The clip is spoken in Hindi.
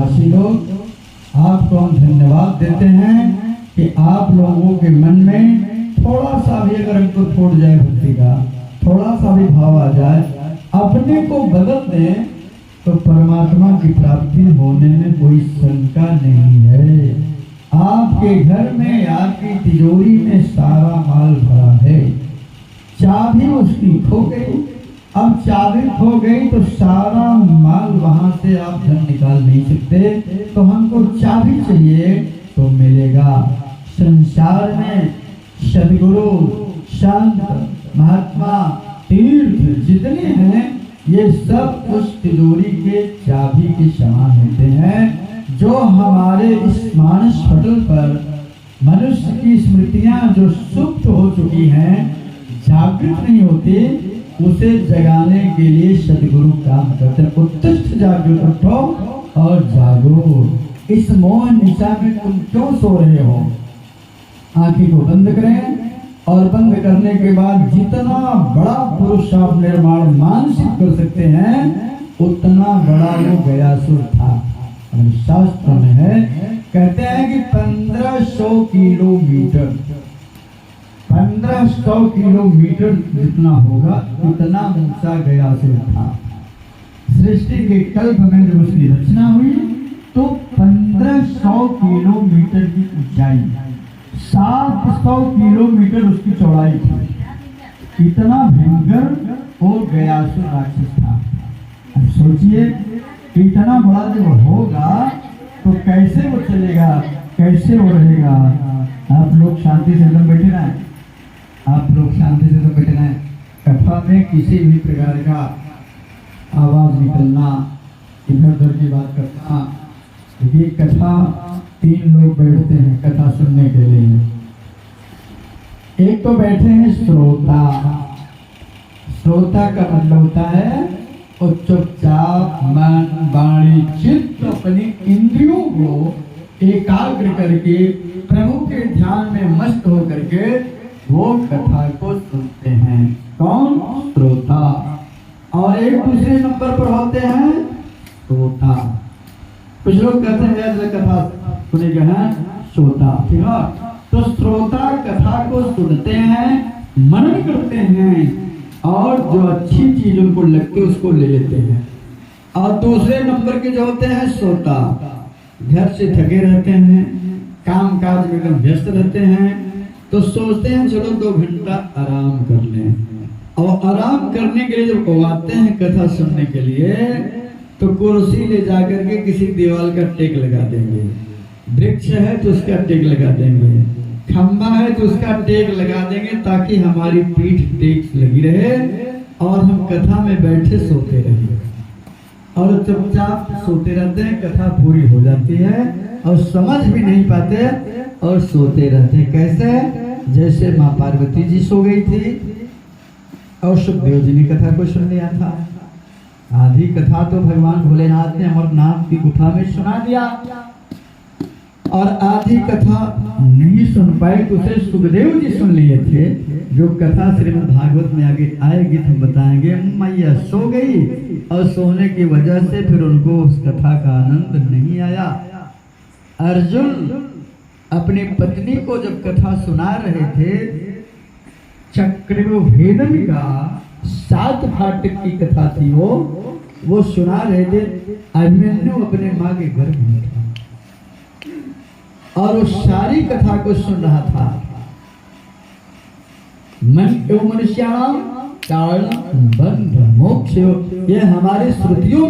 ब्रजवासी लोग, आपको हम धन्यवाद देते हैं कि आप लोगों के मन में थोड़ा सा भी अगर हमको फूट जाए भक्ति का, थोड़ा सा भी भाव आ जाए, अपने को बदल दें, तो परमात्मा की प्राप्ति होने में कोई शंका नहीं है। आपके घर में, आपकी तिजोरी में सारा माल भरा है, चाबी उसकी खो गई, अब चाबी खो गई तो सारा माल वहां से आप धन निकाल नहीं सकते, तो हमको चाबी चाहिए तो मिलेगा। संसार में सदगुरु, संत, महात्मा, तीर्थ जितने हैं, ये सब उस तिजोरी के चाबी के समान होते हैं, जो हमारे इस मानस पटल पर मनुष्य की स्मृतियां जो सुप्त हो चुकी हैं, जागृत नहीं होती, उसे जगाने के लिए सदगुरु काम करते हैं। उत्तिष्ठ जागृत उठो और जागो, इस मोह निशा में तुम क्यों सो रहे हो? आंखें को बंद करें और बंद करने के बाद जितना बड़ा पुरुष आप निर्माण मानसिक कर सकते हैं, उतना बड़ा वो गयासुर था। शास्त्र में है, कहते हैं कि 1500 किलोमीटर 1500 किलोमीटर जितना होगा उतना ऊंचा गयासुर था। सृष्टि के कल्प में जब उसकी रचना हुई तो 1500 किलोमीटर की ऊंचाई, 700 किलोमीटर उसकी चौड़ाई थी। इतना भयंकर वो गयासुर राक्षस था। अब सोचिए, इतना बड़ा जब होगा तो कैसे वो चलेगा, कैसे वो रहेगा? आप लोग शांति से एकदम बैठे रहें, आप लोग शांति से तो बैठे रहें। कथा में किसी भी प्रकार का आवाज निकलना, इधर उधर की बात करना, ये कथा 3 लोग बैठते हैं कथा सुनने के लिए। एक तो बैठे हैं श्रोता। श्रोता का मतलब होता है और चुपचाप मन, वाणी, चित्त, अपनी इंद्रियों को एकाग्र करके प्रभु के ध्यान में मस्त होकर के वो कथा को सुनते हैं। कौन? श्रोता। और एक दूसरे नंबर पर होते हैं श्रोता। कुछ लोग कहते हैं यार कथा सुनेगा है श्रोता, ठीक है? तो श्रोता कथा को सुनते हैं, मनन करते हैं और जो अच्छी चीज उनको लगती है उसको ले लेते हैं। और दूसरे नंबर के जो होते हैं श्रोता, घर से थके रहते हैं, काम काज में एकदम व्यस्त रहते हैं, तो सोचते हैं चलो 2 घंटा आराम कर लें। और आराम करने के लिए जब वो आते हैं कथा सुनने के लिए, तो कुर्सी ले जाकर के किसी दीवार का टेक लगा देंगे, वृक्ष है तो उसका टेक लगा देंगे, खंबा है तो उसका टेक लगा देंगे, ताकि हमारी पीठ टेक लगी रहे और हम कथा में बैठे सोते रहे। और चुपचाप सोते रहते हैं, कथा पूरी हो जाती है और समझ भी नहीं पाते और सोते रहते हैं। कैसे? जैसे माँ पार्वती जी सो गई थी और सुखदेव जी ने कथा को सुन लिया था। आधी कथा तो भगवान भोलेनाथ ने अमरनाथ की गुफा में सुना दिया और आधी कथा नहीं सुन पाए तो उसे सुखदेव जी सुन लिए थे। जो कथा श्रीमद् भागवत में आगे आएगी तो बताएंगे। मैया सो गई और सोने की वजह से फिर उनको उस कथा का आनंद नहीं आया। अर्जुन अपनी पत्नी को जब कथा सुना रहे थे, चक्रव्यूहेदन का 7 फाटक की कथा थी, वो सुना रहे थे। अभिमन्यु अपने माँ के घर में था और वो सारी कथा को सुन रहा था। मन एवं मनुष्याणाम कारण बंध मोक्ष, ये हमारे श्रुतियों में